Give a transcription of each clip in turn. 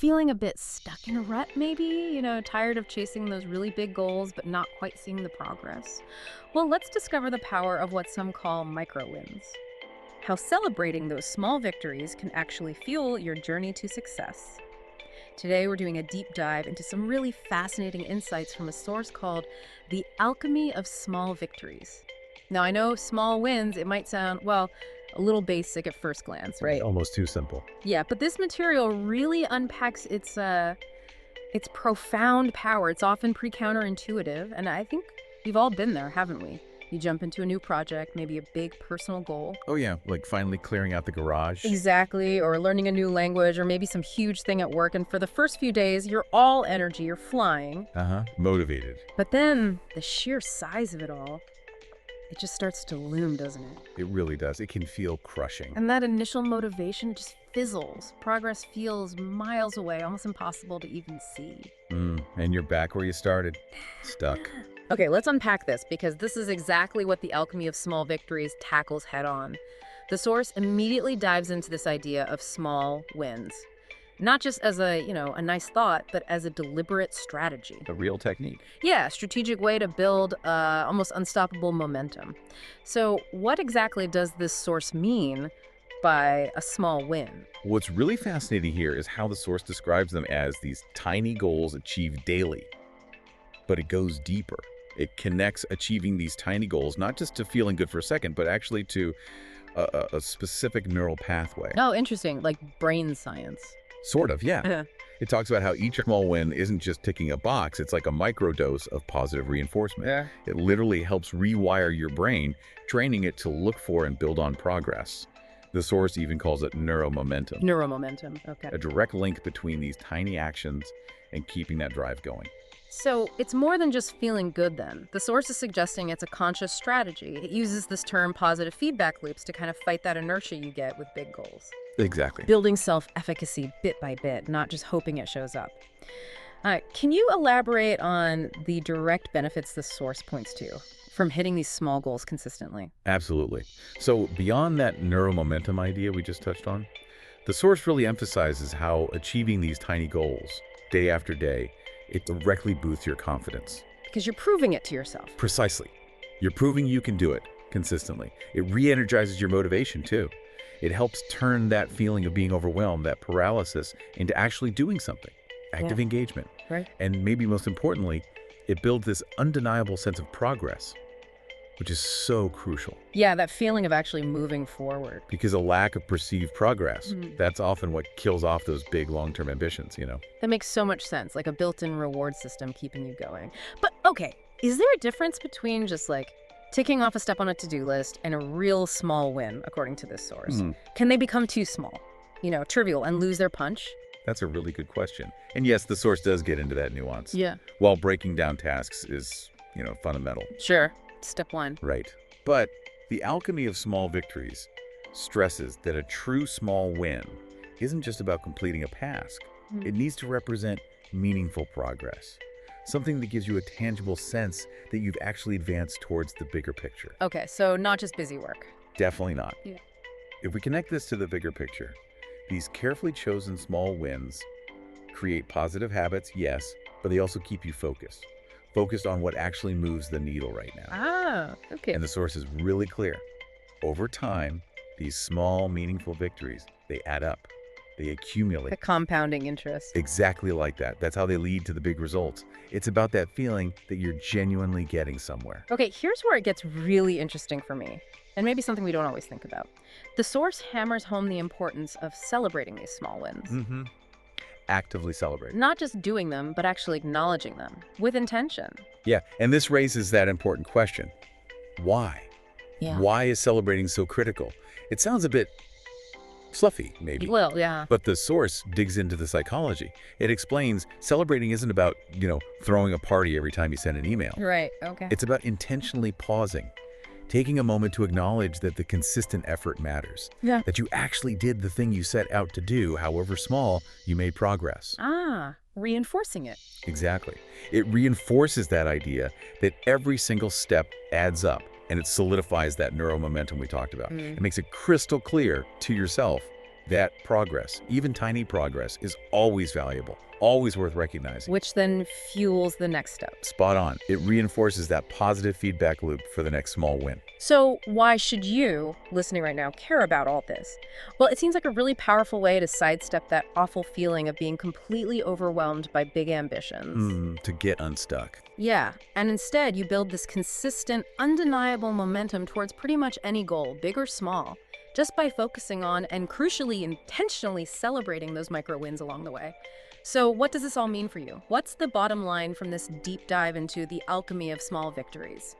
feeling a bit stuck in a rut, maybe? Tired of chasing those really big goals but not quite seeing the progress? Well, let's discover the power of what some call micro wins. How celebrating those small victories can actually fuel your journey to success. Today, we're doing a deep dive into some really fascinating insights from a source called The Alchemy of Small Victories. Now, I know small wins, it might sound, well, a little basic at first glance, right? Almost too simple. Yeah, but this material really unpacks its profound power. It's often counterintuitive, and I think we've all been there, haven't we? You jump into a new project, maybe a big personal goal. Oh yeah, like finally clearing out the garage. Exactly, or learning a new language, or maybe some huge thing at work, and for the first few days, you're all energy, you're flying. Motivated. But then, the sheer size of it all, it just starts to loom, doesn't it? It really does. It can feel crushing. And that initial motivation just fizzles. Progress feels miles away, almost impossible to even see. And you're back where you started. Stuck. Okay, let's unpack this because this is exactly what the alchemy of small victories tackles head on. The source immediately dives into this idea of small wins. Not just as a nice thought, but as a deliberate strategy. A real technique. Yeah, a strategic way to build almost unstoppable momentum. So what exactly does this source mean by a small win? What's really fascinating here is how the source describes them as these tiny goals achieved daily. But it goes deeper. It connects achieving these tiny goals, not just to feeling good for a second, but actually to a specific neural pathway. Oh, interesting. Like brain science. Sort of, yeah. It talks about how each small win isn't just ticking a box. It's like a microdose of positive reinforcement. Yeah. It literally helps rewire your brain, training it to look for and build on progress. The source even calls it neuromomentum. Neuromomentum, okay. A direct link between these tiny actions and keeping that drive going. So it's more than just feeling good then. The source is suggesting it's a conscious strategy. It uses this term positive feedback loops to kind of fight that inertia you get with big goals. Exactly. Building self-efficacy bit by bit, not just hoping it shows up. Can you elaborate on the direct benefits the source points to from hitting these small goals consistently? Absolutely. So beyond that neuromomentum idea we just touched on, the source really emphasizes how achieving these tiny goals day after day, it directly boosts your confidence. Because you're proving it to yourself. Precisely. You're proving you can do it consistently. It re-energizes your motivation too. It helps turn that feeling of being overwhelmed, that paralysis, into actually doing something. Active engagement. Right. And maybe most importantly, it builds this undeniable sense of progress, which is so crucial. Yeah, that feeling of actually moving forward. Because a lack of perceived progress, that's often what kills off those big long-term ambitions, That makes so much sense, like a built-in reward system keeping you going. But okay, is there a difference between just like ticking off a step on a to-do list and a real small win, according to this source? Can they become too small, trivial, and lose their punch? That's a really good question. And yes, the source does get into that nuance. Yeah. While breaking down tasks is, fundamental. Sure. Step one. Right. But the alchemy of small victories stresses that a true small win isn't just about completing a task. It needs to represent meaningful progress. Something that gives you a tangible sense that you've actually advanced towards the bigger picture. Okay, so not just busy work. Definitely not. Yeah. If we connect this to the bigger picture, these carefully chosen small wins create positive habits, yes, but they also keep you focused. Focused on what actually moves the needle right now. Ah, okay. And the source is really clear. Over time, these small, meaningful victories, they add up. They accumulate. The compounding interest. Exactly like that. That's how they lead to the big results. It's about that feeling that you're genuinely getting somewhere. Okay, here's where it gets really interesting for me, and maybe something we don't always think about. The source hammers home the importance of celebrating these small wins. Actively celebrate. Not just doing them, but actually acknowledging them with intention. Yeah, and this raises that important question. Why? Yeah. Why is celebrating so critical? It sounds a bit fluffy, maybe. Well, yeah. But the source digs into the psychology. It explains celebrating isn't about, throwing a party every time you send an email. Right, okay. It's about intentionally pausing, taking a moment to acknowledge that the consistent effort matters. Yeah. That you actually did the thing you set out to do, however small, you made progress. Reinforcing it. Exactly. It reinforces that idea that every single step adds up, and it solidifies that neuromomentum we talked about. It makes it crystal clear to yourself That progress, even tiny progress, is always valuable, always worth recognizing. which then fuels the next step. Spot on. It reinforces that positive feedback loop for the next small win. So, why should you, listening right now, care about all this? Well, it seems like a really powerful way to sidestep that awful feeling of being completely overwhelmed by big ambitions. To get unstuck. Yeah, and instead you build this consistent, undeniable momentum towards pretty much any goal, big or small, just by focusing on and crucially, intentionally celebrating those micro wins along the way. So, what does this all mean for you? What's the bottom line from this deep dive into the alchemy of small victories?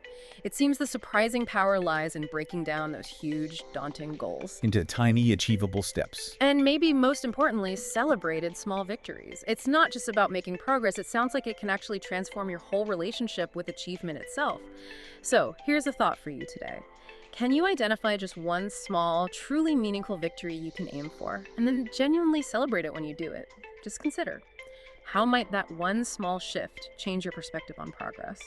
It seems the surprising power lies in breaking down those huge, daunting goals. Into tiny, achievable steps. And maybe most importantly, celebrated small victories. It's not just about making progress, it sounds like it can actually transform your whole relationship with achievement itself. So, here's a thought for you today. Can you identify just one small, truly meaningful victory you can aim for, and then genuinely celebrate it when you do it? Just consider, how might that one small shift change your perspective on progress?